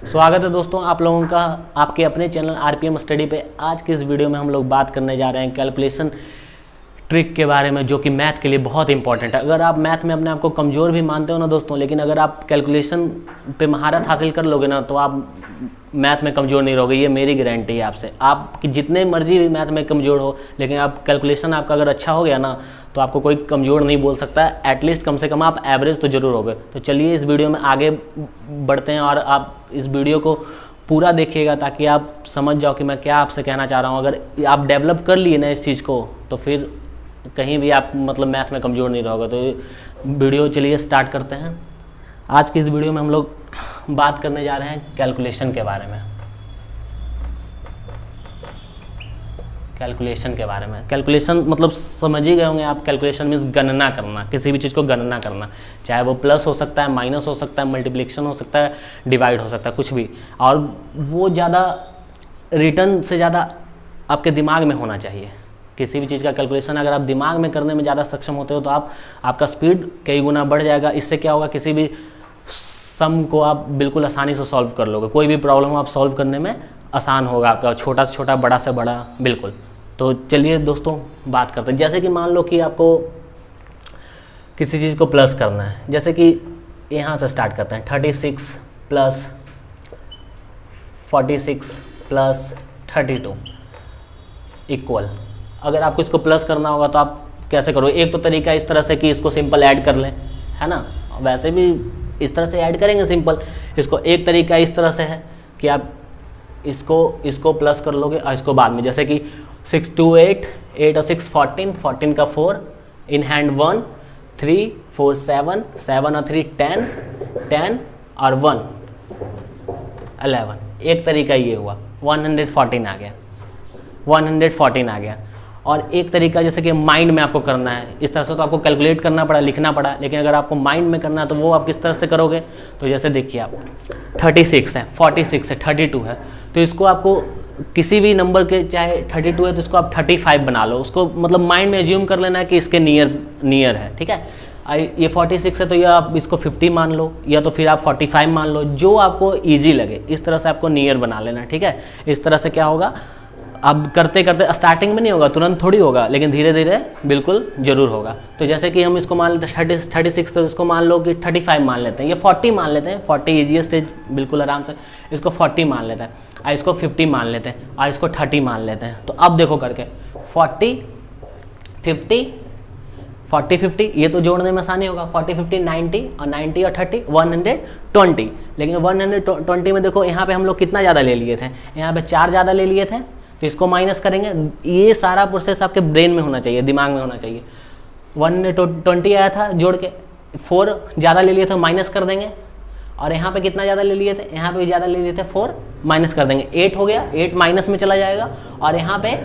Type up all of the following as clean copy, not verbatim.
स्वागत है दोस्तों आप लोगों का आपके अपने चैनल आरपीएम स्टडी पे। आज के इस वीडियो में हम लोग बात करने जा रहे हैं कैलकुलेशन ट्रिक के बारे में, जो कि मैथ के लिए बहुत इंपॉर्टेंट है। अगर आप मैथ में अपने आप को कमज़ोर भी मानते हो ना दोस्तों, लेकिन अगर आप कैलकुलेशन पे महारत हासिल कर लोगे ना तो आप मैथ में कमज़ोर नहीं रहोगे। ये मेरी गारंटी है आपसे। आप जितने मर्जी भी मैथ में कमज़ोर हो, लेकिन आप कैलकुलेशन आपका अगर अच्छा हो गया ना तो आपको कोई कमज़ोर नहीं बोल सकता है। एटलीस्ट कम से कम आप एवरेज तो ज़रूर होगे। तो चलिए इस वीडियो में आगे बढ़ते हैं और आप इस वीडियो को पूरा देखिएगा ताकि आप समझ जाओ कि मैं क्या आपसे कहना चाह रहा हूँ। अगर आप डेवलप कर लिए ना इस चीज़ को तो फिर कहीं भी आप मतलब मैथ में कमज़ोर नहीं रहोगे। तो वीडियो चलिए स्टार्ट करते हैं। आज की इस वीडियो में हम लोग बात करने जा रहे हैं कैलकुलेशन के बारे में। कैलकुलेशन के बारे में, कैलकुलेशन मतलब समझ ही गए होंगे आप। कैलकुलेशन मीन्स गणना करना, किसी भी चीज़ को गणना करना, चाहे वो प्लस हो सकता है, माइनस हो सकता है, मल्टीप्लिकेशन हो सकता है, डिवाइड हो सकता है, कुछ भी। और वो ज़्यादा रिटर्न से ज़्यादा आपके दिमाग में होना चाहिए। किसी भी चीज़ का कैलकुलेशन अगर आप दिमाग में करने में ज़्यादा सक्षम होते हो तो आपका स्पीड कई गुना बढ़ जाएगा। इससे क्या होगा, किसी भी सम को आप बिल्कुल आसानी से सॉल्व कर लोगे। कोई भी प्रॉब्लम आप सॉल्व करने में आसान होगा आपका, छोटा से छोटा, बड़ा से बड़ा, बिल्कुल। तो चलिए दोस्तों बात करते हैं। जैसे कि मान लो कि आपको किसी चीज़ को प्लस करना है, जैसे कि यहाँ से स्टार्ट करते हैं। 36 प्लस 46 प्लस 32 इक्वल। अगर आपको इसको प्लस करना होगा तो आप कैसे करो? एक तो तरीका इस तरह से कि इसको सिंपल ऐड कर लें, है ना। वैसे भी इस तरह से ऐड करेंगे सिंपल इसको। एक तरीका इस तरह से है कि आप इसको प्लस कर लोगे और इसको बाद में, जैसे कि 6 2 8, 8 और 6 14, 14 का 4, इन हैंड 1, 3 4 7, 7 और 3 10, 10 और 1 11। एक तरीका ये हुआ, 114 आ गया, 114 आ गया। और एक तरीका जैसे कि माइंड में आपको करना है, इस तरह से तो आपको कैलकुलेट करना पड़ा, लिखना पड़ा, लेकिन अगर आपको माइंड में करना है तो वो आप किस तरह से करोगे? तो जैसे देखिए आप 36 है, 46 है, 32 है, तो इसको आपको किसी भी नंबर के, चाहे 32 है तो इसको आप 35 बना लो। उसको मतलब माइंड में एज्यूम कर लेना है कि इसके नियर है, ठीक है। ये 46 है तो या आप इसको 50 मान लो, या तो फिर आप 45 मान लो, जो आपको ईजी लगे। इस तरह से आपको नियर बना लेना, ठीक है। इस तरह से क्या होगा, अब करते करते स्टार्टिंग में नहीं होगा, तुरंत थोड़ी होगा, लेकिन धीरे धीरे बिल्कुल जरूर होगा। तो जैसे कि हम इसको मान लेते हैं 36, तो इसको मान लो कि 35 मान लेते हैं, या 40 मान लेते हैं। 40 ईजीएस्ट है, बिल्कुल आराम से इसको 40 मान लेते हैं, और इसको 50 मान लेते हैं, और इसको 30 मान लेते हैं। तो अब देखो करके 40 50 40 50, ये तो जोड़ने में आसानी होगा। 40 50 90, और 90 और 30 120। लेकिन 120 में देखो यहाँ पे हम लोग कितना ज़्यादा ले लिए थे, यहाँ पे 4 ज़्यादा ले लिए थे, तो इसको माइनस करेंगे। ये सारा प्रोसेस आपके ब्रेन में होना चाहिए, दिमाग में होना चाहिए। 120 आया था, जोड़ के 4 ज़्यादा ले लिए थे, माइनस कर देंगे। और यहाँ पे कितना ज़्यादा ले लिए थे, यहाँ पे भी ज़्यादा ले लिए थे, 4 माइनस कर देंगे। 8 हो गया, 8 माइनस में चला जाएगा। और यहाँ पे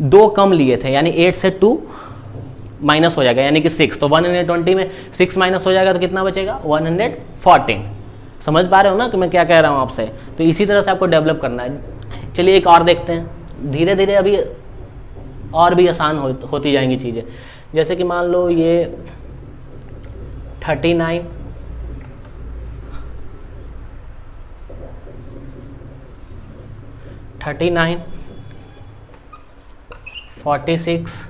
2 कम लिए थे, यानी 8 से 2 माइनस हो जाएगा, यानी कि 6। तो 120 में 6 माइनस हो जाएगा तो कितना बचेगा? 114। समझ पा रहे हो ना कि मैं क्या कह रहा हूँ आपसे? तो इसी तरह से आपको डेवलप करना है। चलिए एक और देखते हैं। धीरे धीरे अभी और भी आसान होती जाएंगी चीज़ें। जैसे कि मान लो ये 39 46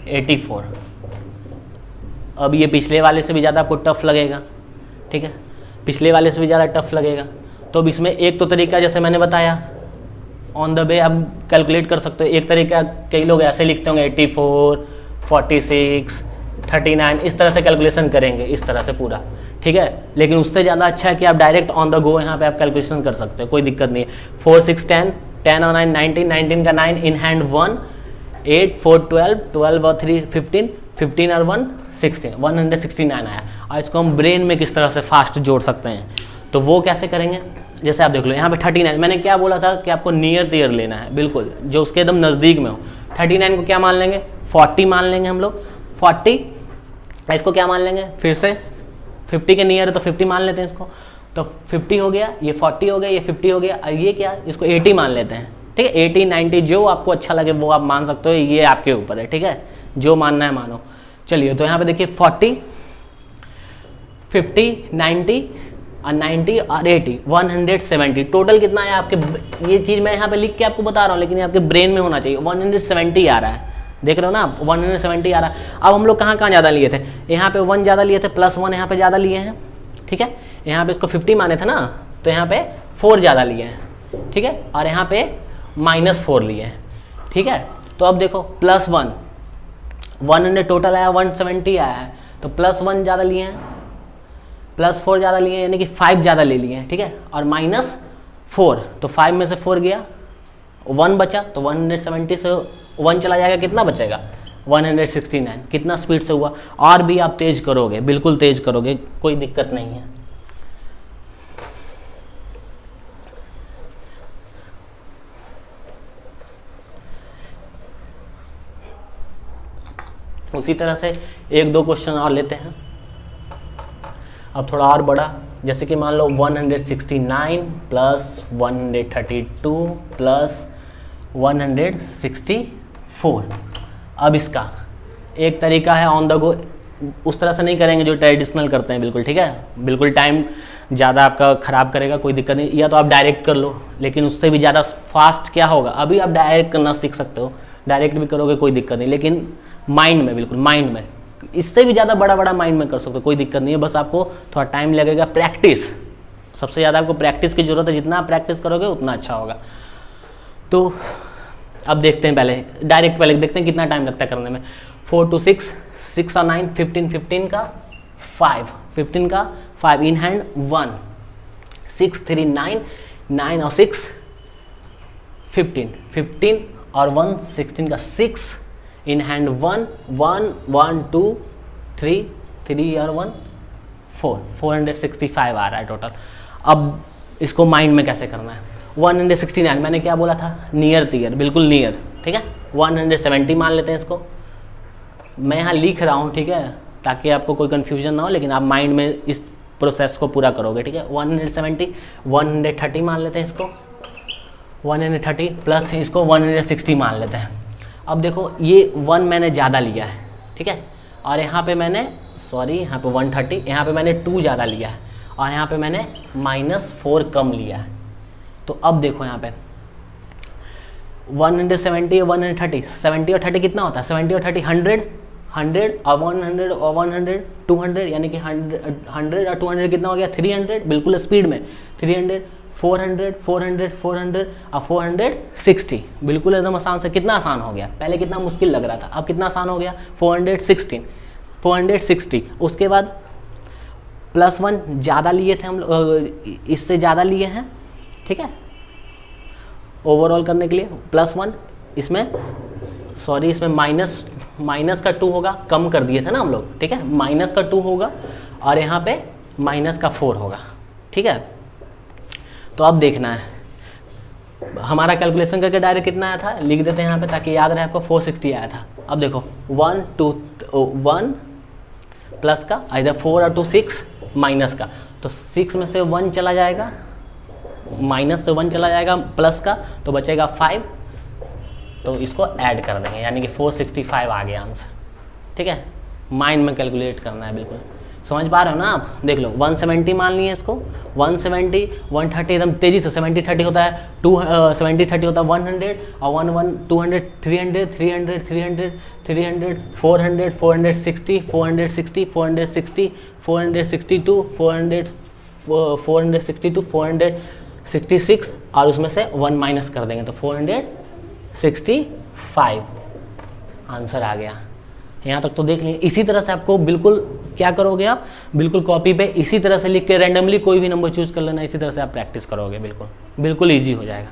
84। अब ये पिछले वाले से भी ज़्यादा आपको टफ लगेगा, ठीक है, पिछले वाले से भी ज़्यादा टफ लगेगा। तो अब इसमें एक तो तरीका जैसे मैंने बताया, ऑन द वे आप कैलकुलेट कर सकते हो। एक तरीका कई लोग ऐसे लिखते होंगे 84 46 39, इस तरह से कैलकुलेशन करेंगे, इस तरह से पूरा, ठीक है। लेकिन उससे ज़्यादा अच्छा है कि आप डायरेक्ट ऑन द गो यहाँ पे आप कैलकुलेशन कर सकते हो, कोई दिक्कत नहीं है। 4 6 10, 10 और 9 19, 19 का 9, इन हैंड 1, 8 4 12, 12 और 3 15, 15 और 1 16, 169 आया। और इसको हम ब्रेन में किस तरह से फास्ट जोड़ सकते हैं, तो वो कैसे करेंगे? जैसे आप देख लो यहाँ पे 39, मैंने क्या बोला था कि आपको नियर दियर लेना है, बिल्कुल जो उसके एकदम नज़दीक में हो। 39 को क्या मान लेंगे? 40 मान लेंगे हम लोग, 40। इसको क्या मान लेंगे? फिर से 50 के नियर है तो 50 मान लेते हैं इसको। तो 50 हो गया, ये 40 हो गया, ये 50 हो गया, और ये क्या, इसको 80 मान लेते हैं, ठीक है। 80 90 जो आपको अच्छा लगे वो आप मान सकते हो, ये आपके ऊपर है, ठीक है, जो मानना है मानो। चलिए तो यहाँ पे देखिए 40 50 90 और 90 और 80, 170 टोटल कितना है आपके, ये चीज़ मैं यहाँ पे लिख के आपको बता रहा हूँ लेकिन ये आपके ब्रेन में होना चाहिए। 170 आ रहा है, देख रहे हो ना आप, 170 आ रहा है। अब हम लोग कहाँ कहाँ ज़्यादा लिए थे, यहाँ पे 1 ज़्यादा लिए थे, +1 यहाँ पे ज़्यादा लिए हैं, ठीक है। यहाँ पे इसको 50 माने थे ना, तो यहाँ पे 4 ज़्यादा लिए हैं, ठीक है, और यहाँ पे -4 लिए हैं, ठीक है। तो अब देखो +1, 100 टोटल आया, 170 आया है, तो +1 ज़्यादा लिए हैं, +4 ज़्यादा लिए हैं, यानी कि 5 ज़्यादा ले लिए हैं, ठीक है, और -4, तो 5 में से 4 गया, 1 बचा, तो 170 से 1 चला जाएगा, कितना बचेगा, 169। कितना स्पीड से हुआ, और भी आप तेज करोगे, बिल्कुल तेज करोगे, कोई दिक्कत नहीं है। उसी तरह से 1-2 क्वेश्चन और लेते हैं, अब थोड़ा और बड़ा, जैसे कि मान लो 169 + 132 + 164। अब इसका एक तरीका है ऑन द गो, उस तरह से नहीं करेंगे जो ट्रेडिशनल करते हैं बिल्कुल, ठीक है, बिल्कुल टाइम ज़्यादा आपका ख़राब करेगा, कोई दिक्कत नहीं, या तो आप डायरेक्ट कर लो, लेकिन उससे भी ज़्यादा फास्ट क्या होगा, अभी आप डायरेक्ट करना सीख सकते हो, डायरेक्ट भी करोगे कोई दिक्कत नहीं, लेकिन माइंड में, बिल्कुल माइंड में, इससे भी ज़्यादा बड़ा बड़ा माइंड में कर सकते हो, कोई दिक्कत नहीं है, बस आपको थोड़ा टाइम लगेगा, प्रैक्टिस, सबसे ज़्यादा आपको प्रैक्टिस की ज़रूरत है, जितना आप प्रैक्टिस करोगे उतना अच्छा होगा। तो अब देखते हैं, पहले डायरेक्ट पहले देखते हैं कितना टाइम लगता है करने में। 4 to 6, 6 और 9, 15, 15 का 5, 15 का 5 इन हैंड 1, 6 3 9, 9 और 6 15, 15 और 1 16 का 6 इन हैंड 1, 1 1 2 3, 3 और 1 4, 465 आ रहा है टोटल। अब इसको माइंड में कैसे करना है, 169 मैंने क्या बोला था, नियर तियर, बिल्कुल नियर, ठीक है। 170 मान लेते हैं इसको, मैं यहाँ लिख रहा हूँ, ठीक है, ताकि आपको कोई कन्फ्यूजन ना हो, लेकिन आप माइंड में इस प्रोसेस को पूरा करोगे, ठीक है। 170, 130 मान लेते हैं इसको, 130 प्लस इसको 160 मान लेते हैं। अब देखो ये 1 मैंने ज़्यादा लिया है, ठीक है, और यहाँ पे मैंने यहाँ पे 130, यहाँ पे मैंने 2 ज़्यादा लिया है, और यहाँ पे मैंने -4 कम लिया है। तो अब देखो यहाँ पे 170 और 130, 70 और 30 कितना होता है, 70 और 30 100, 100 और 100 और 100 200, यानी कि 100 और 200 कितना हो गया, 300, बिल्कुल स्पीड में 300, 400, 400, 400 और 460, बिल्कुल एकदम आसान से, कितना आसान हो गया, पहले कितना मुश्किल लग रहा था, अब कितना आसान हो गया, 460। उसके बाद +1 ज़्यादा लिए थे हम लोग, इससे ज़्यादा लिए हैं, ठीक है, ओवरऑल करने के लिए +1, इसमें इसमें माइनस का 2 होगा, कम कर दिए थे ना हम लोग, ठीक है, माइनस का 2 होगा, और यहाँ पे माइनस का 4 होगा, ठीक है। तो अब देखना है, हमारा कैलकुलेशन करके डायरेक्ट कितना आया था, लिख देते हैं यहाँ पे ताकि याद रहे आपको, 460 आया था। अब देखो 1 2 1 प्लस का, इधर 4 और 2 6 माइनस का, तो 6 में से 1 चला जाएगा, माइनस से 1 चला जाएगा, प्लस का तो बचेगा 5, तो इसको ऐड कर देंगे, यानी कि 465 आ गया आंसर, ठीक है। माइंड में कैलकुलेट करना है, बिल्कुल समझ पा रहे हो ना आप, देख लो 170 मान लिए इसको, 170 130 एकदम तेज़ी से, 70 30 होता है 70 30 होता है 100, और 1 1 200 300 300 300 300 400 460 460 460 462 462 466, और उसमें से 1 माइनस कर देंगे तो 465 आंसर आ गया। यहाँ तक तो देख लीजिए। इसी तरह से आपको बिल्कुल क्या करोगे, आप बिल्कुल कॉपी पे इसी तरह से लिख के रैंडमली कोई भी नंबर चूज कर लेना, इसी तरह से आप प्रैक्टिस करोगे, बिल्कुल ईजी हो जाएगा।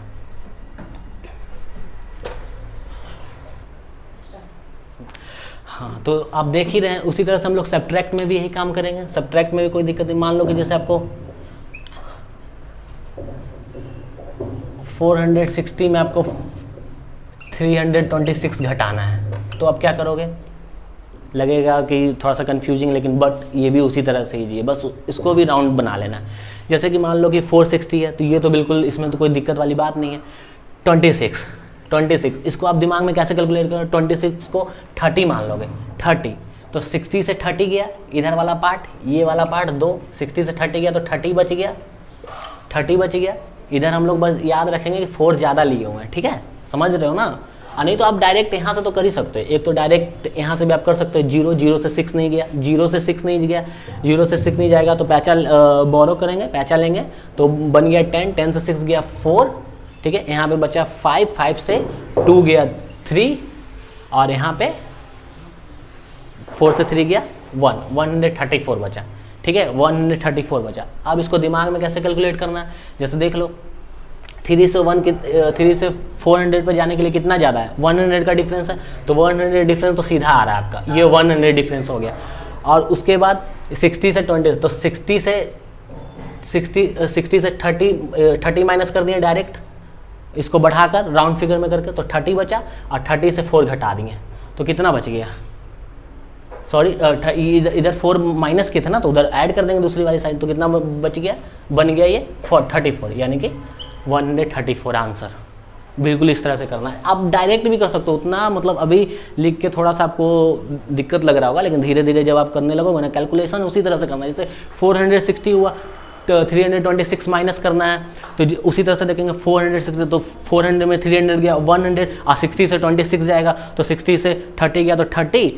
हाँ, तो आप देख ही रहे हैं, उसी तरह से हम लोग सब्ट्रैक्ट में भी यही काम करेंगे। सब्ट्रैक्ट में भी कोई दिक्कत नहीं, मान लो कि जैसे आपको 460 में आपको 326 घटाना है, तो आप क्या करोगे, लगेगा कि थोड़ा सा कंफ्यूजिंग, लेकिन बट ये भी उसी तरह से ईजी है, बस इसको भी राउंड बना लेना है। जैसे कि मान लो कि 460 है, तो ये तो बिल्कुल इसमें तो कोई दिक्कत वाली बात नहीं है। 26 इसको आप दिमाग में कैसे कैलकुलेट करोगे, 26 को 30 मान लोगे, 30 तो 60 से 30 गया इधर वाला पार्ट, ये वाला पार्ट 2, 60 से 30 गया तो 30 बच गया, 30 बच गया। इधर हम लोग बस याद रखेंगे कि 4 ज़्यादा लिए हुए हैं, ठीक है, समझ रहे हो ना। नहीं तो आप डायरेक्ट यहाँ से तो कर ही सकते हो, एक तो डायरेक्ट यहाँ से भी आप कर सकते हो। 0 0 से 6 नहीं गया, 0 से 6 नहीं गया, 0 से 6 नहीं जाएगा तो पैचा बोरो करेंगे, पैचा लेंगे तो बन गया 10, 10 से 6 गया 4, ठीक है। यहाँ पे बचा 5, 5 से 2 गया 3, और यहाँ पे 4 से 3 गया 1, 134 बचा, ठीक है, 134 बचा। अब इसको दिमाग में कैसे कैलकुलेट करना है, जैसे देख लो 3 से 400 पर जाने के लिए कितना ज़्यादा है, 100 का डिफरेंस है, तो 100 डिफरेंस तो सीधा आ रहा है आपका, ये 100 डिफरेंस हो गया। और उसके बाद 60 से 20, तो 60 से 30 माइनस कर दिए डायरेक्ट, इसको बढ़ाकर राउंड फिगर में करके, तो 30 बचा, और 30 से 4 घटा दिए तो कितना बच गया, सॉरी इधर 4 माइनस किए थे ना, तो उधर ऐड कर देंगे दूसरी वाली साइड, तो कितना बच गया, बन गया ये 34, यानी कि 134 आंसर। बिल्कुल इस तरह से करना है। आप डायरेक्ट भी कर सकते हो, उतना मतलब अभी लिख के थोड़ा सा आपको दिक्कत लग रहा होगा, लेकिन धीरे धीरे जब आप करने लगोगे ना कैलकुलेशन उसी तरह से करना है। जैसे 460 हुआ तो 326 माइनस करना है, तो उसी तरह से देखेंगे 460, तो 400 में 300 गया 100, और 60 से 26 जाएगा, तो 60 से 30 गया तो 30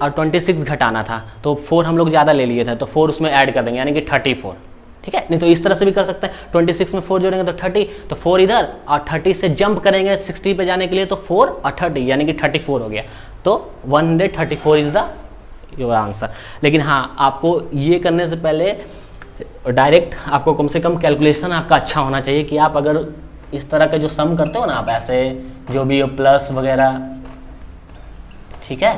और 26 घटाना था, तो 4 हम लोग ज़्यादा ले लिए थे, तो 4 उसमें ऐड कर देंगे, यानी कि 34, ठीक है। नहीं तो इस तरह से भी कर सकते हैं, 26 में 4 जोड़ेंगे तो 30, तो 4 इधर, और 30 से जंप करेंगे 60 पे जाने के लिए, तो 4 और 30 यानी कि 34 हो गया, तो 134 इज द योर आंसर। लेकिन हाँ, आपको ये करने से पहले डायरेक्ट आपको कम से कम कैलकुलेशन आपका अच्छा होना चाहिए, कि आप अगर इस तरह के जो सम करते हो ना, आप ऐसे जो भी हो प्लस वगैरह, ठीक है,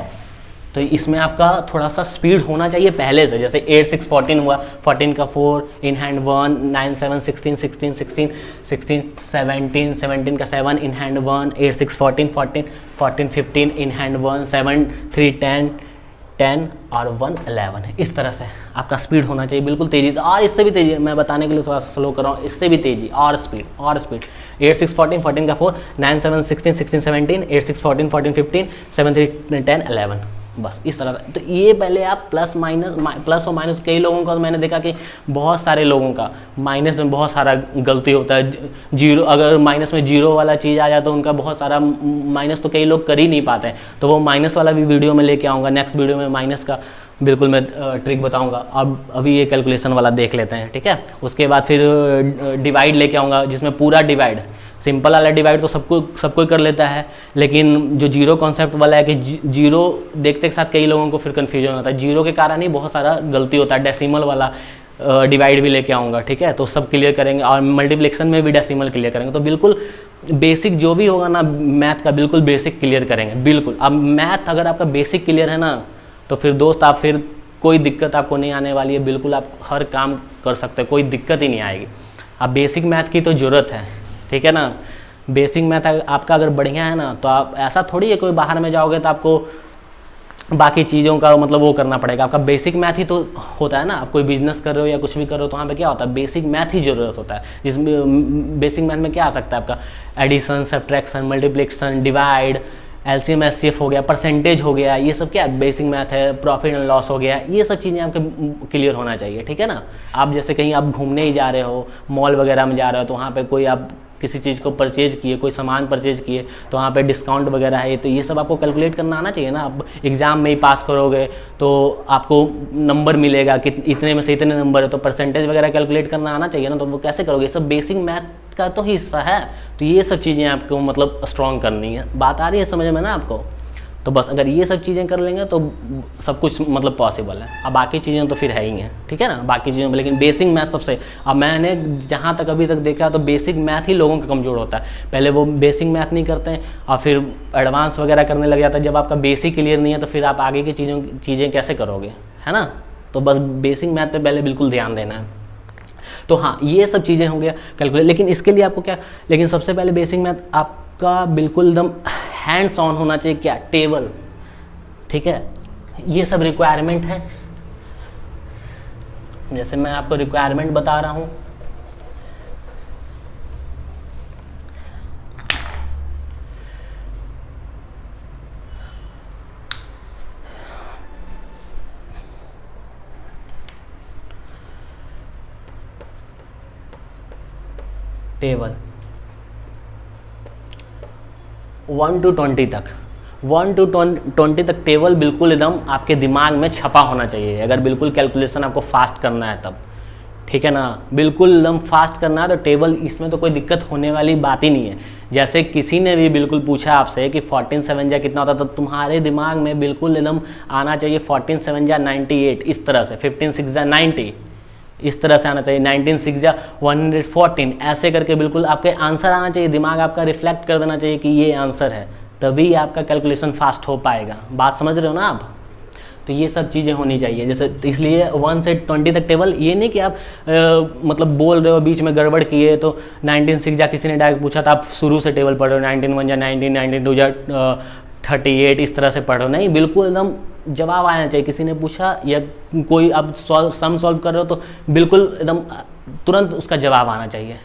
तो इसमें आपका थोड़ा सा स्पीड होना चाहिए पहले से। जैसे 8 6 14 हुआ, 14 का 4 इन हैंड 1, 9 7 16 16 16 16 17 17 का 7 इन हैंड 1, 8 6 14 14 14 15 इन हैंड 1, 7 3 10 10 और 1 11। इस तरह से आपका स्पीड होना चाहिए, बिल्कुल तेज़ी से, और इससे भी तेज़ी। मैं बताने के लिए थोड़ा सा स्लो कर रहा हूँ, इससे भी तेज़ी और स्पीड और स्पीड। 8 6 14 14 का 4, 9 7 16 16 17, 8 6 14 14 15, 7 3 10 11, बस इस तरह से। तो ये पहले आप प्लस और माइनस, कई लोगों का तो मैंने देखा कि बहुत सारे लोगों का माइनस में बहुत सारा गलती होता है। जीरो, अगर माइनस में जीरो वाला चीज़ आ जाए तो उनका बहुत सारा माइनस तो कई लोग कर ही नहीं पाते हैं। तो वो माइनस वाला भी वीडियो में लेके आऊँगा, नेक्स्ट वीडियो में माइनस का बिल्कुल मैं ट्रिक बताऊंगा। अब अभी ये कैलकुलेशन वाला देख लेते हैं, ठीक है। उसके बाद फिर डिवाइड लेके आऊँगा, जिसमें पूरा डिवाइड, सिंपल वाला डिवाइड तो सबको कर लेता है, लेकिन जो जीरो कॉन्सेप्ट वाला है कि जीरो देखते के साथ कई लोगों को फिर कन्फ्यूजन होता है। जीरो के कारण ही बहुत सारा गलती होता है। डेसिमल वाला डिवाइड भी लेके आऊँगा, ठीक है, तो सब क्लियर करेंगे। और मल्टीप्लिकेशन में भी डेसिमल क्लियर करेंगे। तो बिल्कुल बेसिक जो भी होगा ना मैथ का, बिल्कुल बेसिक क्लियर करेंगे, बिल्कुल। अब मैथ अगर आपका बेसिक क्लियर है ना, तो फिर दोस्त आप फिर कोई दिक्कत आपको नहीं आने वाली है। बिल्कुल आप हर काम कर सकते हैं, कोई दिक्कत ही नहीं आएगी। अब बेसिक मैथ की तो ज़रूरत है, ठीक है ना। बेसिक मैथ आपका अगर बढ़िया है ना, तो आप ऐसा थोड़ी है कोई बाहर में जाओगे तो आपको बाकी चीज़ों का मतलब वो करना पड़ेगा। आपका बेसिक मैथ ही तो होता है ना। आप कोई बिजनेस कर रहे हो या कुछ भी कर रहे हो तो वहाँ पे क्या होता है, बेसिक मैथ ही ज़रूरत होता है। जिसमें बेसिक मैथ में क्या आ सकता है आपका, addition, subtraction, multiplication, divide, LCM HCF हो गया, परसेंटेज हो गया, ये सब क्या बेसिक मैथ है। प्रॉफिट एंड लॉस हो गया, ये सब चीज़ें आपके क्लियर होना चाहिए, ठीक है ना। आप जैसे कहीं आप घूमने ही जा रहे हो, मॉल वगैरह में जा रहे हो, तो वहाँ पे कोई आप किसी चीज़ को परचेज किए, कोई सामान परचेज किए, तो वहाँ पे डिस्काउंट वगैरह है, तो ये सब आपको कैलकुलेट करना आना चाहिए ना। आप एग्ज़ाम में ही पास करोगे तो आपको नंबर मिलेगा कि इतने में से इतने नंबर है, तो परसेंटेज वगैरह कैलकुलेट करना आना चाहिए ना। तो वो कैसे करोगे, ये सब बेसिक मैथ का तो हिस्सा है। तो ये सब चीज़ें आपको मतलब स्ट्रॉन्ग करनी है। बात आ रही है समझ में ना आपको। तो बस अगर ये सब चीज़ें कर लेंगे तो सब कुछ मतलब पॉसिबल है। अब बाकी चीज़ें तो फिर है ही हैं, ठीक है ना, बाकी चीज़ों में। लेकिन बेसिक मैथ सबसे, अब मैंने जहाँ तक अभी तक देखा तो बेसिक मैथ ही लोगों का कमज़ोर होता है। पहले वो बेसिक मैथ नहीं करते हैं और फिर एडवांस वगैरह करने लग जाता है। जब आपका बेसिक क्लियर नहीं है तो फिर आप आगे की चीज़ें कैसे करोगे, है ना। तो बस बेसिक मैथ पर पहले बिल्कुल ध्यान देना है। तो हाँ, ये सब चीज़ें हो गया कैलकुलेट। लेकिन इसके लिए आपको क्या, लेकिन सबसे पहले बेसिक मैथ आपका बिल्कुल एकदम हैंड्स ऑन होना चाहिए। क्या, टेबल, ठीक है, ये सब रिक्वायरमेंट है। जैसे मैं आपको रिक्वायरमेंट बता रहा हूँ, टेबल 1 to 20 तक, 1 to 20 तक टेबल बिल्कुल एकदम आपके दिमाग में छपा होना चाहिए, अगर बिल्कुल कैलकुलेशन आपको फास्ट करना है तब, ठीक है ना। बिल्कुल एकदम फास्ट करना है तो टेबल, इसमें तो कोई दिक्कत होने वाली बात ही नहीं है। जैसे किसी ने भी बिल्कुल पूछा आपसे कि 14 7 जा कितना होता, तो तुम्हारे दिमाग में बिल्कुल एकदम आना चाहिए 14 7 जा 98, इस तरह से 15 6 जा 90, इस तरह से आना चाहिए, 19 6 जा 114, ऐसे करके बिल्कुल आपके आंसर आना चाहिए, दिमाग आपका रिफ्लेक्ट कर देना चाहिए कि ये आंसर है, तभी आपका कैलकुलेशन फास्ट हो पाएगा। बात समझ रहे हो ना आप? तो ये सब चीज़ें होनी चाहिए। जैसे इसलिए 1 से 20 तक टेबल, ये नहीं कि आप मतलब बोल रहे हो बीच में गड़बड़ किए तो 19 6 जा किसी ने डायरेक्ट पूछा तो आप शुरू से टेबल पढ़ रहे हो, 19 1 जा 19, 19 2 जा 38, इस तरह से पढ़ रहे हो। नहीं, बिल्कुल एकदम जवाब आना चाहिए। किसी ने पूछा या कोई आप सम सॉल्व कर रहे हो तो बिल्कुल एकदम तुरंत उसका जवाब आना चाहिए।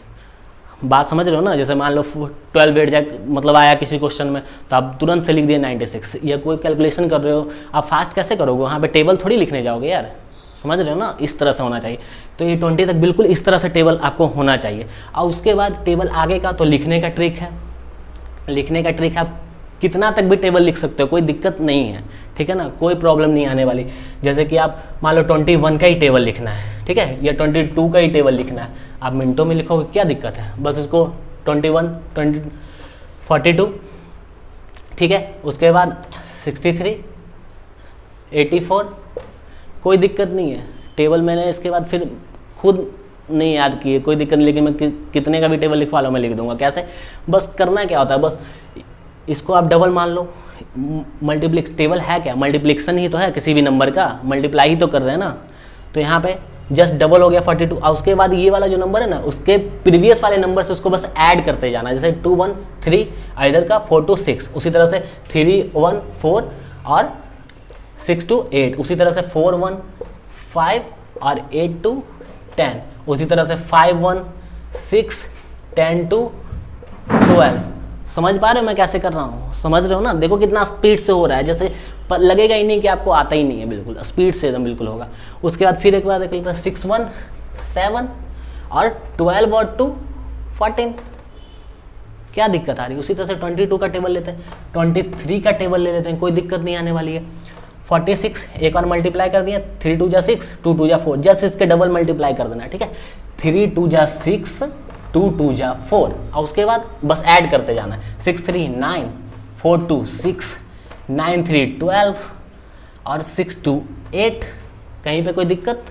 बात समझ रहे हो ना? जैसे मान लो 12 8 जा मतलब आया किसी क्वेश्चन में तो आप तुरंत से लिख दिए 96, या कोई कैलकुलेशन कर रहे हो, आप फास्ट कैसे करोगे? वहाँ पे टेबल थोड़ी लिखने जाओगे यार, समझ रहे हो ना? इस तरह से होना चाहिए। तो ये 20 तक बिल्कुल इस तरह से टेबल आपको होना चाहिए। और उसके बाद टेबल आगे का तो लिखने का ट्रिक है, लिखने का ट्रिक है, आप कितना तक भी टेबल लिख सकते हो, कोई दिक्कत नहीं है, ठीक है ना, कोई प्रॉब्लम नहीं आने वाली। जैसे कि आप मान लो 21 का ही टेबल लिखना है, ठीक है, या 22 का ही टेबल लिखना है, आप मिनटों में लिखोगे, क्या दिक्कत है? बस इसको 21 20 42, ठीक है, उसके बाद 63 84, कोई दिक्कत नहीं है। टेबल मैंने इसके बाद फिर खुद नहीं याद किए, कोई दिक्कत नहीं, लेकिन मैं कितने का भी टेबल लिखवा लो मैं लिख दूंगा। कैसे? बस करना क्या होता है, बस इसको आप डबल मान लो। मल्टीप्लिक्स टेबल है क्या? मल्टीप्लिकेशन ही तो है किसी भी नंबर का, मल्टीप्लाई ही तो कर रहे हैं ना। तो यहाँ पे जस्ट डबल हो गया 42, और उसके बाद ये वाला जो नंबर है ना, उसके प्रीवियस वाले नंबर से उसको बस ऐड करते जाना। जैसे 2 1 3 इधर का 4 2 6, उसी तरह से 3 1 4 और 6 2 8, उसी तरह से 4 1 5 और 8 2 10, उसी तरह से 5 1 6 10 2 12। समझ पा रहे हो मैं कैसे कर रहा हूँ? समझ रहे हो ना? देखो कितना स्पीड से हो रहा है, जैसे लगेगा ही नहीं कि आपको आता ही नहीं है, बिल्कुल स्पीड से एकदम बिल्कुल होगा। उसके बाद फिर एक बार देख लेते हैं 6 1 7 और 12 और 2 14, क्या दिक्कत आ रही है? उसी तरह से 22 का टेबल लेते हैं, 23 का टेबल ले लेते हैं, कोई दिक्कत नहीं आने वाली है। 46 एक और मल्टीप्लाई कर दिया, 3 2 जा 6 2 2 जा 4, जस्ट इसके डबल मल्टीप्लाई कर देना, ठीक है। 3 2 जा 6 2 2 जा 4, और उसके बाद बस ऐड करते जाना है। 6 3 9 4 2 6 9 3 12 और 6 2 8। कहीं पे कोई दिक्कत?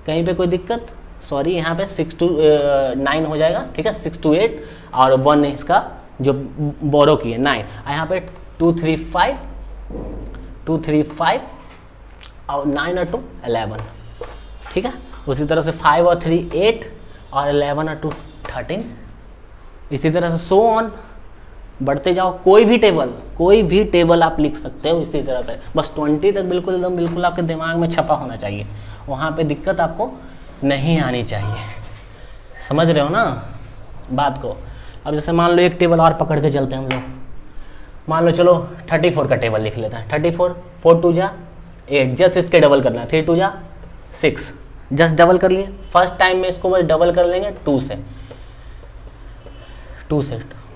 कहीं पे कोई दिक्कत? सॉरी, यहाँ पे 6 2 9 हो जाएगा, ठीक है, 6 2 8 और 1 इसका जो बोरो की है 9, यहाँ पे 2 3 5 2 3 5 और 9 और 2 11, ठीक है। उसी तरह से 5 और 3 8 और 11 और 2 13, इसी तरह से सो ऑन बढ़ते जाओ। कोई भी टेबल आप लिख सकते हो इसी तरह से, बस 20 तक बिल्कुल एकदम बिल्कुल आपके दिमाग में छपा होना चाहिए, वहाँ पे दिक्कत आपको नहीं आनी चाहिए। समझ रहे हो ना बात को? अब जैसे मान लो एक टेबल और पकड़ के चलते हैं हम लोग, मान लो चलो 34 का टेबल लिख लेते हैं। 34 4 2 जा 8, जस्ट इसके डबल करना है, 3 2 जा 6, जस्ट डबल कर लिए। फर्स्ट टाइम में इसको बस डबल कर लेंगे 2 से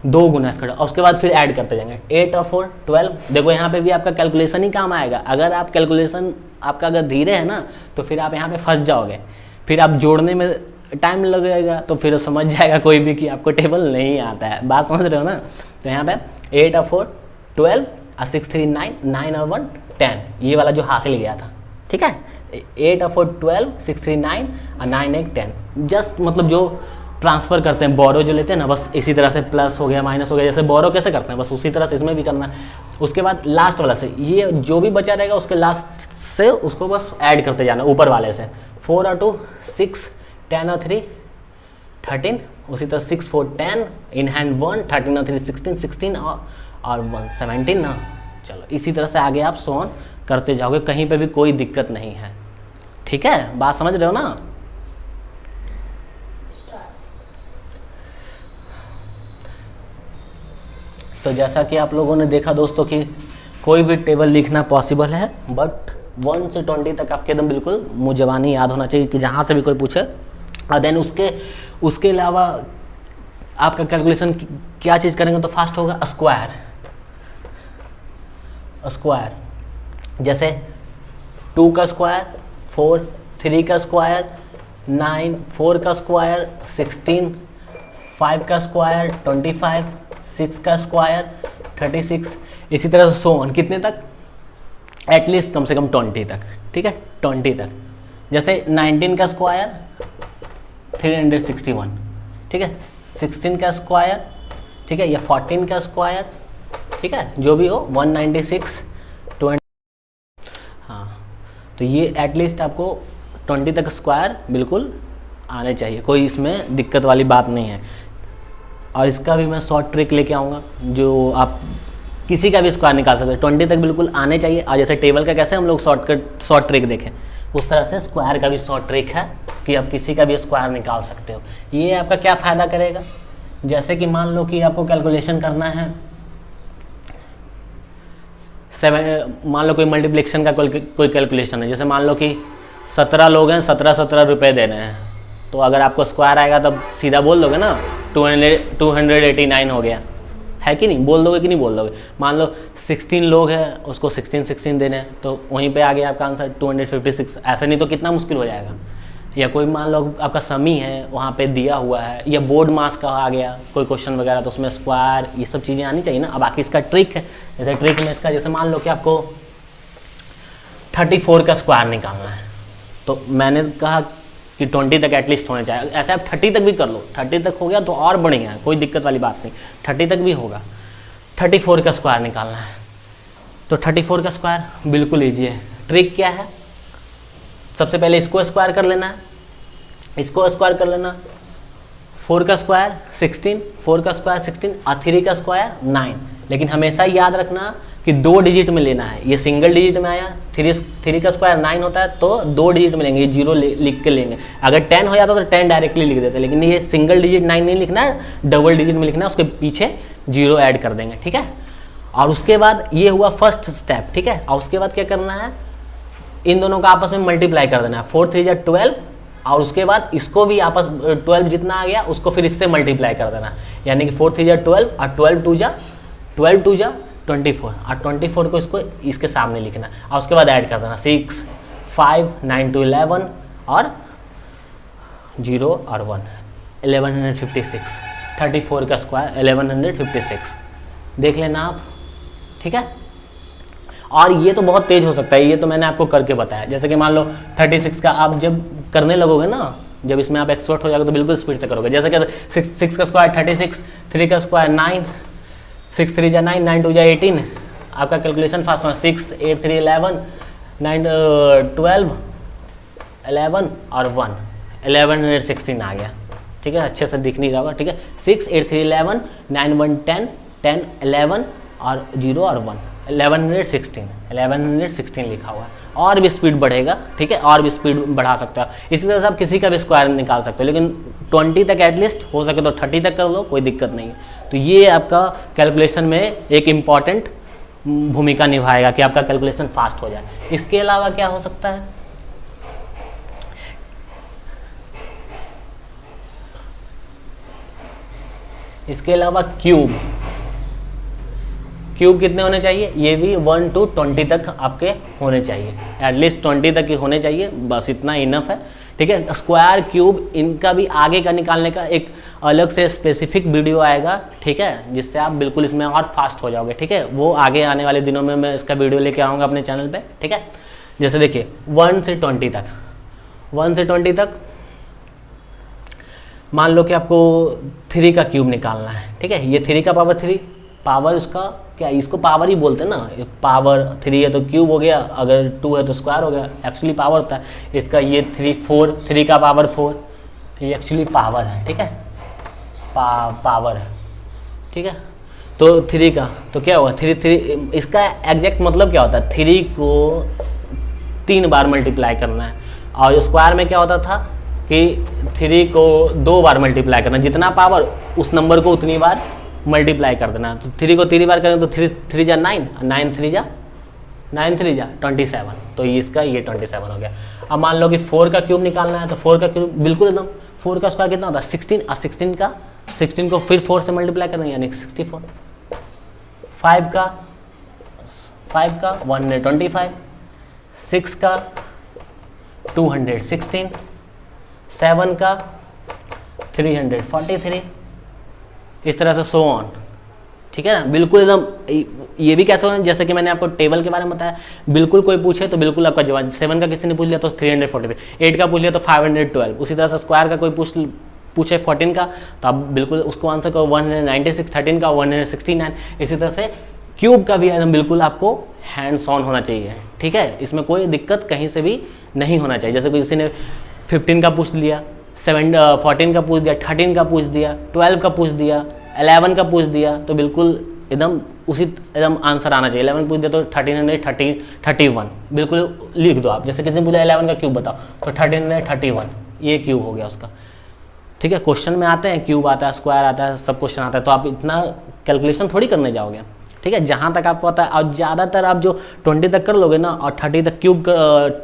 2 गुना इसका, और उसके बाद फिर ऐड करते जाएंगे। 8 और 4 12। देखो यहाँ पे भी आपका कैलकुलेशन ही काम आएगा। अगर आप कैलकुलेशन आपका अगर धीरे है ना तो फिर आप यहाँ पे फंस जाओगे, फिर आप जोड़ने में टाइम लगेगा, तो फिर समझ जाएगा कोई भी कि आपको टेबल नहीं आता है। बात समझ रहे हो ना? तो यहाँ पे 8 और 4 12 और 6 3 9 9 और 1 10, ये वाला जो हासिल गया था, ठीक है। 8 और 4 12 6 3 9 और 9 1 10, जस्ट मतलब जो ट्रांसफ़र करते हैं, बोरो जो लेते हैं ना, बस इसी तरह से प्लस हो गया माइनस हो गया, जैसे बोरो कैसे करते हैं बस उसी तरह से इसमें भी करना है। उसके बाद लास्ट वाला से ये जो भी बचा रहेगा उसके लास्ट से उसको बस ऐड करते जाना ऊपर वाले से। 4 और 2 6 10 और 3 13, उसी तरह 6 4 10 इन हैंड 1 13 और 3 16 16 और 1 17 ना। चलो इसी तरह से आगे आप सोन करते जाओगे, कहीं पे भी कोई दिक्कत नहीं है, ठीक है। बात समझ रहे हो ना? तो जैसा कि आप लोगों ने देखा दोस्तों कि कोई भी टेबल लिखना पॉसिबल है, बट 1 से 20 तक आपके एकदम बिल्कुल मुँह ज़बानी याद होना चाहिए कि जहाँ से भी कोई पूछे। और देन उसके अलावा 21 से 22 तक आपको 1 से 20 तक बिल्कुल मुँह ज़बानी याद होना चाहिए कि जहाँ से भी कोई पूछे। और देन उसके अलावा 23 से 25 तक आपको 1 से 20 तक बिल्कुल मुँह ज़बानी याद होना चाहिए कि जहाँ से भी कोई पूछे। और देन उसके आपका कैलकुलेशन क्या चीज़ करेंगे तो फास्ट होगा, स्क्वायर। जैसे 2 का स्क्वायर 4, 3 का स्क्वायर 9, 4 का स्क्वायर 16, 5 का स्क्वायर 25, 6 का स्क्वायर 36, इसी तरह से सो ऑन, कितने तक, एटलीस्ट कम से कम 20 तक, ठीक है, 20 तक। जैसे 19 का स्क्वायर 361, ठीक है, 16 का स्क्वायर, ठीक है, या 14 का स्क्वायर, ठीक है, जो भी हो 196, 20। हाँ, तो ये एटलीस्ट आपको 20 तक स्क्वायर बिल्कुल आने चाहिए, कोई इसमें दिक्कत वाली बात नहीं है। और इसका भी मैं शॉर्ट ट्रिक लेके आऊँगा जो आप किसी का भी स्क्वायर निकाल सकते हैं, 20 तक बिल्कुल आने चाहिए। और जैसे टेबल का कैसे हम लोग शॉर्ट ट्रिक देखें, उस तरह से स्क्वायर का भी शॉर्ट ट्रिक है कि आप किसी का भी स्क्वायर निकाल सकते हो। ये आपका क्या फ़ायदा करेगा, जैसे कि मान लो कि आपको कैलकुलेशन करना है, मान लो कोई मल्टीप्लिकेशन का कोई कैलकुलेशन है, जैसे मान लो कि 17 लोग हैं, 17 रुपये दे रहे हैं, तो अगर आपको स्क्वायर आएगा तब सीधा बोल दोगे ना 289 हो गया, है कि नहीं, बोल दोगे कि नहीं बोल दोगे। मान लो 16 लोग हैं, उसको 16 देने हैं, तो वहीं पे आ गया आपका आंसर 256। ऐसा नहीं तो कितना मुश्किल हो जाएगा। या कोई मान लो आपका समी है, वहाँ पे दिया हुआ है, या बोर्ड मास का आ गया कोई क्वेश्चन वगैरह, तो उसमें स्क्वायर ये सब चीज़ें आनी चाहिए ना। अब बाकी इसका ट्रिक है, जैसे ट्रिक में इसका जैसे मान लो कि आपको 34 का स्क्वायर निकालना है, तो मैंने कहा कि 20 तक एटलीस्ट होने चाहिए। ऐसे आप 30 तक भी कर लो, 30 तक हो गया तो और बढ़िया है, कोई दिक्कत वाली बात नहीं, 30 तक भी होगा। 34 का स्क्वायर निकालना है, तो 34 का स्क्वायर बिल्कुल ईजी है। ट्रिक क्या है, सबसे पहले इसको स्क्वायर कर लेना है, इसको स्क्वायर कर लेना, 4 का स्क्वायर 16, 4 का स्क्वायर 16 और 3 का स्क्वायर 9। लेकिन हमेशा याद रखना कि 2 डिजिट में लेना है, ये सिंगल डिजिट में आया, 3 का स्क्वायर 9 होता है तो 2 डिजिट में लेंगे, ये 0 लिख के लेंगे। अगर 10 हो जाता तो 10 डायरेक्टली लिख देते, लेकिन ये सिंगल डिजिट 9 नहीं लिखना है, डबल डिजिट में लिखना है, उसके पीछे 0 ऐड कर देंगे, ठीक है। और उसके बाद ये हुआ फर्स्ट स्टेप, ठीक है। और उसके बाद क्या करना है, इन दोनों का आपस में मल्टीप्लाई कर देना है, 4 3 जा 12, और उसके बाद इसको भी आपस 12 जितना आ गया उसको फिर इससे मल्टीप्लाई कर देना, यानी कि 4 3 जा 12 और 12 2 जा 24 और 24 को इसको इसके सामने लिखना, और उसके बाद ऐड कर देना 6 5 9 to 11 और 0 और 1, 1156। 34 का स्क्वायर 1156 देख लेना आप, ठीक है। और ये तो बहुत तेज हो सकता है, ये तो मैंने आपको करके बताया। जैसे कि मान लो 36 का आप जब करने लगोगे ना, जब इसमें आप एक्सपर्ट हो जाओगे तो बिल्कुल स्पीड से करोगे। जैसे कि 6 का स्क्वायर 36, 3 का स्क्वायर 9, 6 3 जा 9, 9 2 जा 18, आपका कैलकुलेशन फास्ट होना, 6 8 3 11, 9 12 11 और 1, 1116 आ गया, ठीक है। अच्छे से दिख नहीं रहा होगा, ठीक है। 6 8 3 11, 9 1 10, 10 11 और 0 और 1, 1116 लिखा हुआ है। और भी स्पीड बढ़ेगा, ठीक है, और भी स्पीड बढ़ा सकते हो। इसी तरह से आप किसी का भी स्क्वायर निकाल सकते हो, लेकिन 20 तक एटलीस्ट हो सके तो 30 तक कर लो, कोई दिक्कत नहीं है। तो ये आपका कैलकुलेशन में एक इम्पॉर्टेंट भूमिका निभाएगा कि आपका कैलकुलेशन फास्ट हो जाए। इसके अलावा क्या हो सकता है, इसके अलावा क्यूब कितने होने चाहिए, ये भी 1 to 20 तक आपके होने चाहिए, एटलीस्ट 20 तक ही होने चाहिए, बस इतना इनफ है, ठीक है। स्क्वायर क्यूब इनका भी आगे का निकालने का एक अलग से स्पेसिफिक वीडियो आएगा, ठीक है, जिससे आप बिल्कुल इसमें और फास्ट हो जाओगे, ठीक है। वो आगे आने वाले दिनों में मैं इसका वीडियो लेके आऊँगा अपने चैनल पे, ठीक है। जैसे देखिए 1 से 20 तक मान लो कि आपको 3 का क्यूब निकालना है, ठीक है। ये 3 का पावर 3, पावर उसका क्या, इसको पावर ही बोलते हैं ना, पावर 3 है तो क्यूब हो गया, अगर 2 है तो स्क्वायर हो गया, एक्चुअली पावर होता है इसका। ये 3 का पावर 4, ये एक्चुअली पावर है, ठीक है, पावर है, ठीक है। तो 3 का तो क्या होगा, 3 इसका एग्जैक्ट मतलब क्या होता है, 3 को 3 बार मल्टीप्लाई करना है। और स्क्वायर में क्या होता था कि 3 को 2 बार मल्टीप्लाई करना, जितना पावर उस नंबर को उतनी बार मल्टीप्लाई कर देना। तो 3 को 3 बार करेंगे तो 3 जा 9, 9 3 जा 27, तो इसका ये 27 हो गया। अब मान लो कि 4 का क्यूब निकालना है, तो 4 का क्यूब बिल्कुल एकदम 4 का स्क्वायर कितना होता है 16, और 16 का 16 को फिर 4 से मल्टीप्लाई करेंगे यानी 64। 5 का 125, 6 का 216, 7 का 343, इस तरह से सो ऑन। ठीक है ना, बिल्कुल एकदम ये भी कैसे होना, जैसे कि मैंने आपको टेबल के बारे में बताया, बिल्कुल कोई पूछे तो बिल्कुल आपका जवाब। 7 का किसी ने पूछ लिया तो 343, 8 का पूछ लिया तो 512, उसी तरह से स्क्वायर का कोई पूछे 14 का तो आप बिल्कुल उसको आंसर करो 196, 13 का 169, इसी तरह से क्यूब का भी एकदम बिल्कुल आपको हैंड्स ऑन होना चाहिए। ठीक है, इसमें कोई दिक्कत कहीं से भी नहीं होना चाहिए। जैसे किसी ने 15 का पूछ लिया, 14 का पूछ दिया, 13 का पूछ दिया, 12 का पूछ दिया, 11 का पूछ दिया, तो बिल्कुल एकदम उसी एकदम आंसर आना चाहिए। 11 पूछ दिया तो 1331 बिल्कुल लिख दो आप। जैसे किसी ने पूछा 11 का क्यूब बताओ तो 1331 ये क्यूब हो गया उसका। ठीक है, क्वेश्चन में आते हैं क्यूब आता है, स्क्वायर आता है, सब क्वेश्चन आता है, तो आप इतना कैलकुलेशन थोड़ी करने जाओगे। ठीक है, जहाँ तक आपको आता है, और ज़्यादातर आप जो 20 तक कर लोगे ना, और 30 तक क्यूब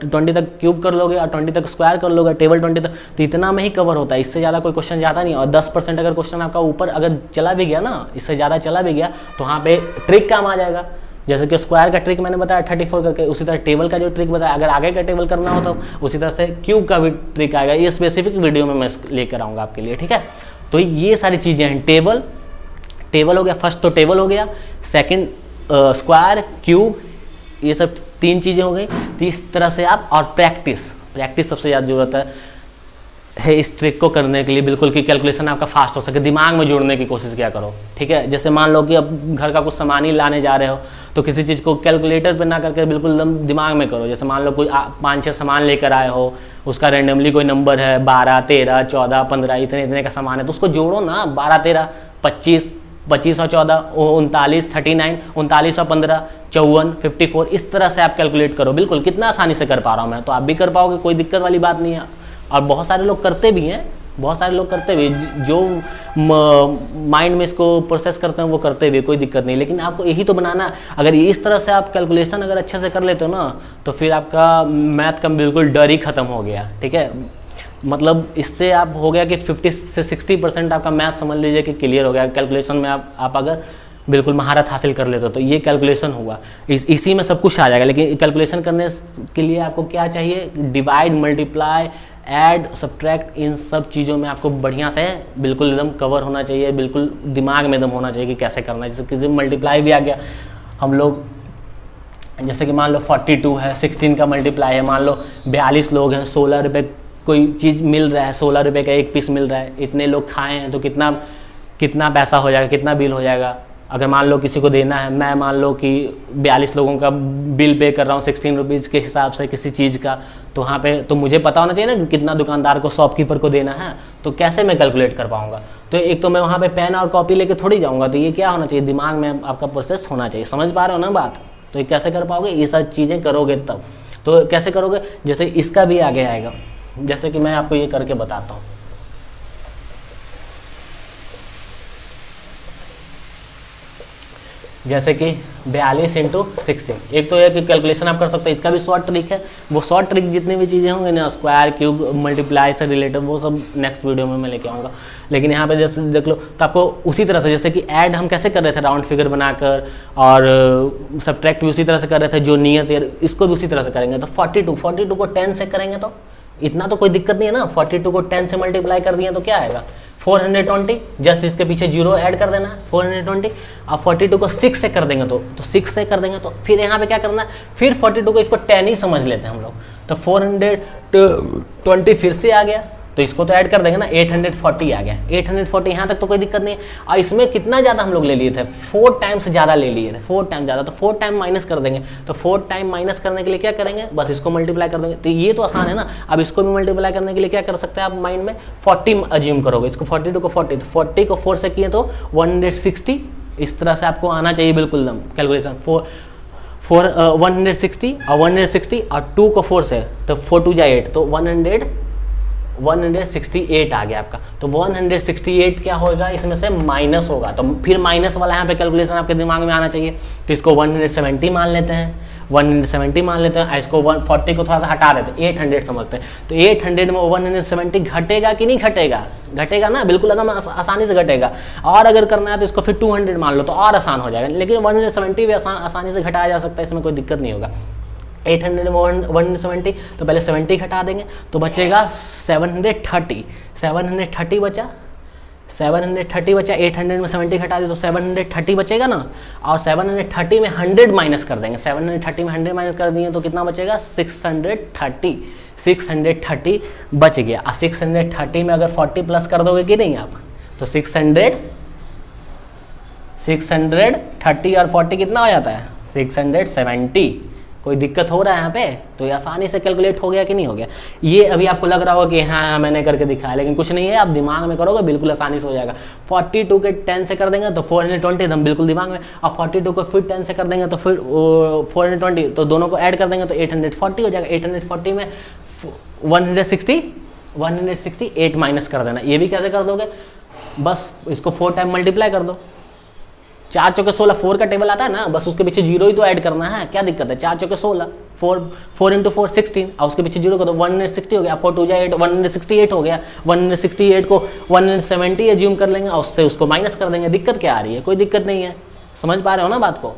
20 तक क्यूब कर लोगे, और 20 तक स्क्वायर कर लोगे, टेबल 20 तक, तो इतना में ही कवर होता है। इससे ज़्यादा कोई क्वेश्चन जाता नहीं। और 10% अगर क्वेश्चन आपका ऊपर अगर चला भी गया ना, इससे ज़्यादा चला भी गया, तो वहाँ पे ट्रिक काम आ जाएगा। जैसे कि स्क्वायर का ट्रिक मैंने बताया 34 करके, उसी तरह टेबल का जो ट्रिक बताया, अगर आगे का टेबल करना हो तो उसी तरह से क्यूब का भी ट्रिक आएगा। ये स्पेसिफिक वीडियो में मैं लेकर आऊँगा आपके लिए। ठीक है, तो ये सारी चीज़ें हैं। टेबल हो गया, फर्स्ट तो टेबल हो गया, सेकेंड स्क्वायर, क्यूब, ये सब 3 चीज़ें हो गई। तो इस तरह से आप, और प्रैक्टिस सबसे ज़्यादा ज़रूरत है इस ट्रिक को करने के लिए, बिल्कुल कि कैलकुलेशन आपका फास्ट हो सके। दिमाग में जोड़ने की कोशिश किया करो। ठीक है, जैसे मान लो कि अब घर का कुछ सामान ही लाने जा रहे हो, तो किसी चीज़ को कैलकुलेटर पे ना करके बिल्कुल एकदम दिमाग में करो। जैसे मान लो कोई 5-6 सामान लेकर आए हो, उसका रैंडमली कोई नंबर है 12, 13, 14, 15, इतने का सामान है, तो उसको जोड़ो ना। 12, 13, 25, 25 और 14, 39, 39, 39 और 15, 54, 54, इस तरह से आप कैलकुलेट करो। बिल्कुल कितना आसानी से कर पा रहा हूँ मैं, तो आप भी कर पाओगे, कोई दिक्कत वाली बात नहीं है। और बहुत सारे लोग करते भी हैं, जो माइंड में इसको प्रोसेस करते हैं वो करते भी, कोई दिक्कत नहीं। लेकिन आपको यही तो बनाना, अगर इस तरह से आप कैलकुलेशन अगर अच्छे से कर लेते हो ना, तो फिर आपका मैथ का बिल्कुल डर ही खत्म हो गया। ठीक है, मतलब इससे आप हो गया कि 50 से 60% आपका मैथ समझ लीजिए कि क्लियर हो गया। कैलकुलेशन में आप अगर बिल्कुल महारत हासिल कर लेते हो तो ये कैलकुलेशन हुआ, इसी में सब कुछ आ जाएगा। लेकिन कैलकुलेशन करने के लिए आपको क्या चाहिए? डिवाइड, मल्टीप्लाई, ऐड, सब्ट्रैक्ट, इन सब चीज़ों में आपको बढ़िया से बिल्कुल एकदम कवर होना चाहिए, बिल्कुल दिमाग में एकदम होना चाहिए कि कैसे करना है। जैसे किसी मल्टीप्लाई भी आ गया, हम लोग जैसे कि मान लो 42 है, 16 का मल्टीप्लाई है, मान लो 42 लोग हैं, 16 रुपये कोई चीज़ मिल रहा है, 16 रुपये का एक पीस मिल रहा है, इतने लोग खाए हैं तो कितना पैसा हो जाएगा, कितना बिल हो जाएगा। अगर मान लो किसी को देना है, मैं मान लो कि 42 लोगों का बिल पे कर रहा हूँ 16 रुपीज़ के हिसाब से किसी चीज़ का, तो वहाँ पे तो मुझे पता होना चाहिए ना कि कितना दुकानदार को, शॉपकीपर को देना है, तो कैसे मैं कैलकुलेट कर पाऊँगा? तो एक तो मैं वहाँ पे पेन और कॉपी लेके थोड़ी जाऊँगा, तो ये क्या होना चाहिए? दिमाग में आपका प्रोसेस होना चाहिए। समझ पा रहे हो ना बात? तो ये कैसे कर पाओगे? ये सब चीज़ें करोगे तब। तो कैसे करोगे? जैसे इसका भी आगे आएगा, जैसे कि मैं आपको ये करके बताता हूँ। जैसे कि 42 इंटू 16, एक तो यह कि कैलकुलेशन आप कर सकते हो, इसका भी शॉर्ट ट्रिक है। वो शॉर्ट ट्रिक जितनी भी चीज़ें होंगी ना, स्क्वायर, क्यूब, मल्टीप्लाई से रिलेटेड, वो सब नेक्स्ट वीडियो में मैं लेके आऊँगा। लेकिन यहाँ पे जैसे देख लो, तो आपको उसी तरह से, जैसे कि ऐड हम कैसे कर रहे थे राउंड फिगर बनाकर, और सब्ट्रैक्ट भी उसी तरह से कर रहे थे, जो नियत है, इसको भी उसी तरह से करेंगे। तो 42 को 10 से करेंगे तो इतना तो कोई दिक्कत नहीं है ना। 42 को 10 से मल्टीप्लाई कर दिए तो क्या आएगा? 420, जस्ट इसके पीछे 0 ऐड कर देना है, 420। अब 42 को 6 से कर देंगे तो 6 से कर देंगे, तो फिर यहाँ पे क्या करना है? फिर 42 को इसको 10 ही समझ लेते हैं हम लोग, तो 420 फिर से आ गया, तो इसको तो ऐड कर देंगे ना, 840 आ गया। 840 यहाँ तक तो कोई दिक्कत नहीं है। और इसमें कितना ज़्यादा हम लोग ले लिए थे? 4 टाइम्स ज़्यादा ले लिए थे, 4 टाइम ज़्यादा, तो 4 टाइम माइनस कर देंगे। तो 4 टाइम माइनस करने के लिए क्या करेंगे? बस इसको मल्टीप्लाई कर देंगे। तो ये तो आसान है ना। अब इसको भी मल्टीप्लाई करने के लिए क्या कर सकते हैं आप? माइंड में 40 अज्यूम करोगे, इसको 42 को 40, तो 40 को 4 से किए तो 160, इस तरह से आपको आना चाहिए बिल्कुल दम कैलकुलेशन। 160 और 160 और 2 को 4 से, तो 4 2 8, तो 168 आ गया आपका। तो 168 क्या होगा? इसमें से माइनस होगा, तो फिर माइनस वाला यहाँ पे कैलकुलेशन आपके दिमाग में आना चाहिए। तो इसको 170 मान लेते हैं, 170 मान लेते हैं, इसको 140 को थोड़ा सा हटा देते हैं, 800 समझते हैं। तो 800 में 170 घटेगा कि नहीं घटेगा? घटेगा ना, बिल्कुल एकदम आसानी से घटेगा। और अगर करना है तो इसको फिर 200 मान लो तो और आसान हो जाएगा, लेकिन 170 भी आसानी से घटाया जा सकता है, इसमें कोई दिक्कत नहीं होगा। 800 में 170 तो पहले 70 घटा देंगे तो बचेगा 730, 730 बचा, 730 बचा, 800 में 70 घटा दे तो 730 बचेगा ना। और 730 में 100 माइनस कर देंगे, 730 में 100 माइनस कर दिए तो कितना बचेगा? 630, 630 बच गया। और 630 में अगर 40 प्लस कर दोगे कि नहीं आप, तो 630 और 40 कितना हो जाता है? 670। कोई दिक्कत हो रहा है यहाँ पे? तो ये आसानी से कैलकुलेट हो गया कि नहीं हो गया? ये अभी आपको लग रहा होगा कि हाँ मैंने करके दिखाया, लेकिन कुछ नहीं है, आप दिमाग में करोगे बिल्कुल आसानी से हो जाएगा। 42 के 10 से कर देंगे तो 420 एकदम बिल्कुल दिमाग में, और 42 को फिर 10 से कर देंगे तो फिर 420, तो दोनों को ऐड कर देंगे तो 840 हो जाएगा। 840 में 168 माइनस कर देना। ये भी कैसे कर दोगे? बस इसको 4 टाइम मल्टीप्लाई कर दो, 4 चौके 16, 4 का टेबल आता है ना, बस उसके पीछे जीरो ही तो ऐड करना है, क्या दिक्कत है? 4 चौके 16, 4 इंटू 4 16, और उसके पीछे जीरो कर दो, 160 हो गया, 4 2 8, 168 हो गया। 168 को 170 एज्यूम कर लेंगे और उससे उसको माइनस कर देंगे। दिक्कत क्या आ रही है? कोई दिक्कत नहीं है, समझ पा रहे हो ना बात को?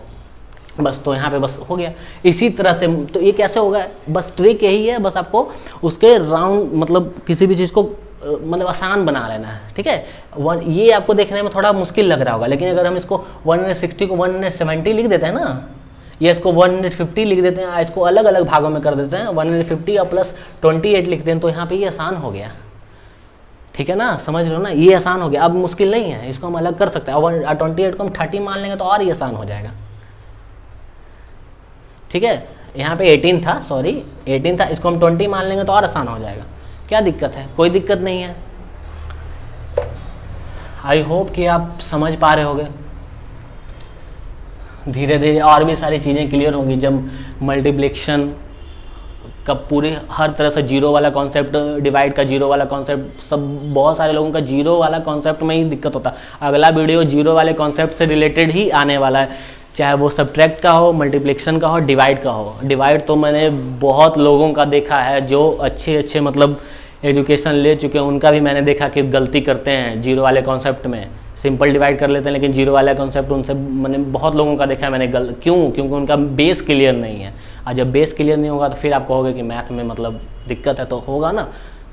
बस तो यहाँ पे बस हो गया। इसी तरह से तो ये कैसे होगा? बस ट्रिक यही है, बस आपको उसके राउंड मतलब किसी भी चीज़ को मतलब आसान बना लेना है, ठीक है। ये आपको देखने में थोड़ा मुश्किल लग रहा होगा, लेकिन अगर हम इसको 160 को 170 लिख देते हैं ना, या इसको 150 लिख देते हैं, इसको अलग अलग भागों में कर देते हैं, 150 और प्लस 28 लिखते हैं, तो यहाँ पे ये आसान हो गया, ठीक है ना, समझ रहे हो ना, ये आसान हो गया। अब मुश्किल नहीं है, इसको हम अलग कर सकते हैं। और 28 को हम 30 मान लेंगे तो और ये आसान हो जाएगा, ठीक है। यहाँ पे 18 था, सॉरी 18 था, इसको हम 20 मान लेंगे तो और आसान हो जाएगा। क्या दिक्कत है? कोई दिक्कत नहीं है। आई होप कि आप समझ पा रहे होगे। धीरे धीरे और भी सारी चीज़ें क्लियर होंगी जब मल्टीप्लिकेशन का पूरे हर तरह से जीरो वाला कॉन्सेप्ट, डिवाइड का जीरो वाला कॉन्सेप्ट, सब बहुत सारे लोगों का जीरो वाला कॉन्सेप्ट में ही दिक्कत होता है। अगला वीडियो जीरो वाले कॉन्सेप्ट से रिलेटेड ही आने वाला है, चाहे वो सब्ट्रैक्ट का हो, मल्टीप्लिकेशन का हो, डिवाइड का हो। डिवाइड तो मैंने बहुत लोगों का देखा है जो अच्छे मतलब एजुकेशन ले चुके हैं, उनका भी मैंने देखा कि गलती करते हैं जीरो वाले कॉन्सेप्ट में। सिंपल डिवाइड कर लेते हैं, लेकिन जीरो वाला कॉन्सेप्ट उनसे मैंने बहुत लोगों का देखा है मैंने क्यों? क्योंकि उनका बेस क्लियर नहीं है। और जब बेस क्लियर नहीं होगा तो फिर आप कहोगे कि मैथ में मतलब दिक्कत है, तो होगा ना।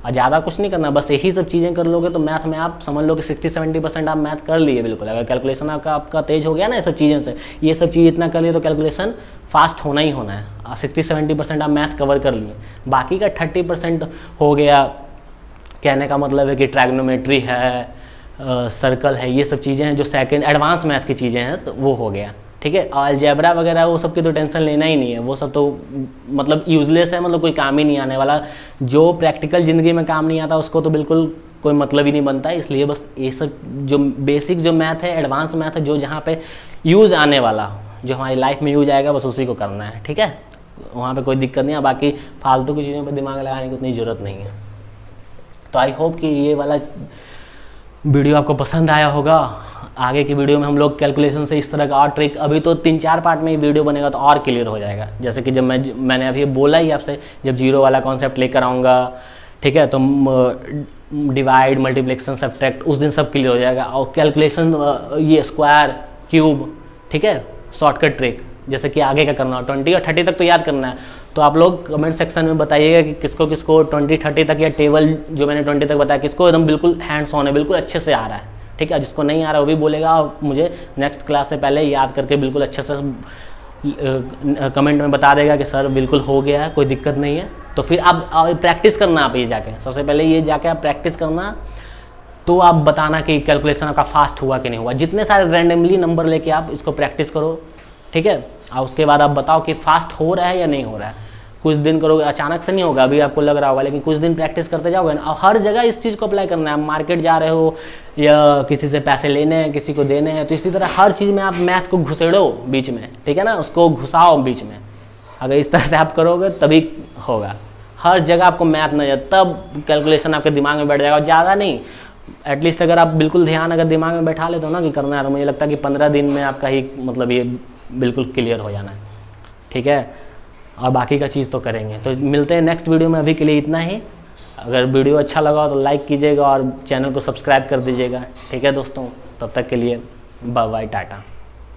और ज़्यादा कुछ नहीं करना, बस यही सब चीज़ें कर लोगे तो मैथ में आप समझ लो कि 60-70% आप मैथ कर लिए बिल्कुल। अगर कैलकुलेशन आपका तेज हो गया ना ये सब चीज़ें से, ये सब चीज़ इतना कर लिए तो कैलकुलेशन फास्ट होना ही होना है। 60-70% आप मैथ कवर कर लिए, बाकी का 30% हो गया। कहने का मतलब है कि ट्रायगोनोमेट्री है, सर्कल है, ये सब चीज़ें हैं जो सेकंड एडवांस मैथ की चीज़ें हैं, तो वो हो गया, ठीक है। अलजेब्रा वगैरह वो सब की तो टेंशन लेना ही नहीं है, वो सब तो मतलब यूजलेस है, मतलब कोई काम ही नहीं आने वाला। जो प्रैक्टिकल ज़िंदगी में काम नहीं आता उसको तो बिल्कुल कोई मतलब ही नहीं बनता है। इसलिए बस ये सब जो बेसिक जो मैथ है, एडवांस मैथ है, जो जहाँ पे यूज़ आने वाला, जो हमारी लाइफ में यूज आएगा, बस उसी को करना है, ठीक है। वहाँ पर कोई दिक्कत नहीं है, बाकी फालतू की चीज़ों पर दिमाग लगाने की उतनी ज़रूरत नहीं है। तो आई होप कि ये वाला वीडियो आपको पसंद आया होगा। आगे की वीडियो में हम लोग कैलकुलेशन से इस तरह का और ट्रिक, अभी तो 3-4 पार्ट में ये वीडियो बनेगा तो और क्लियर हो जाएगा। जैसे कि जब मैंने अभी बोला ही आपसे, जब जीरो वाला कॉन्सेप्ट लेकर आऊँगा, ठीक है, तो डिवाइड, मल्टीप्लिकेशन, सब्ट्रैक्ट, उस दिन सब क्लियर हो जाएगा। और कैलकुलेशन ये स्क्वायर, क्यूब, ठीक है, शॉर्टकट ट्रिक, जैसे कि आगे का करना हो 20 और 30 तक तो याद करना है। तो आप लोग कमेंट सेक्शन में बताइएगा कि किसको 20-30 तक, या टेबल जो मैंने 20 तक बताया किसको एकदम बिल्कुल हैंड्स ऑन है, बिल्कुल अच्छे से आ रहा है, ठीक है। जिसको नहीं आ रहा वो भी बोलेगा, और मुझे नेक्स्ट क्लास से पहले याद करके बिल्कुल अच्छे से कमेंट में बता देगा कि सर बिल्कुल हो गया है, कोई दिक्कत नहीं है। तो फिर आप प्रैक्टिस करना, आप ये जाके सबसे पहले ये जाके आप प्रैक्टिस करना, तो आप बताना कि कैलकुलेशन आपका फास्ट हुआ कि नहीं हुआ। जितने सारे रैंडमली नंबर लेके आप इसको प्रैक्टिस करो, ठीक है। और उसके बाद आप बताओ कि फास्ट हो रहा है या नहीं हो रहा है। कुछ दिन करोगे, अचानक से नहीं होगा, अभी आपको लग रहा होगा, लेकिन कुछ दिन प्रैक्टिस करते जाओगे ना। और हर जगह इस चीज़ को अप्लाई करना है। आप मार्केट जा रहे हो या किसी से पैसे लेने हैं, किसी को देने हैं, तो इसी तरह हर चीज़ में आप मैथ को घुसेड़ो बीच में, ठीक है ना, उसको घुसाओ बीच में। अगर इस तरह से आप करोगे तभी होगा। हर जगह आपको मैथ नजर, तब कैलकुलेशन आपके दिमाग में बैठ जाएगा। ज़्यादा नहीं, एटलीस्ट अगर आप बिल्कुल ध्यान अगर दिमाग में बैठा लेते हो ना कि करना है, तो मुझे लगता है कि 15 दिन में आपका ही मतलब ये बिल्कुल क्लियर हो जाना है, ठीक है। और बाकी का चीज़ तो करेंगे। तो मिलते हैं नेक्स्ट वीडियो में, अभी के लिए इतना ही। अगर वीडियो अच्छा लगा तो लाइक कीजिएगा और चैनल को सब्सक्राइब कर दीजिएगा। ठीक है दोस्तों, तब तक के लिए बाय बाय, टाटा।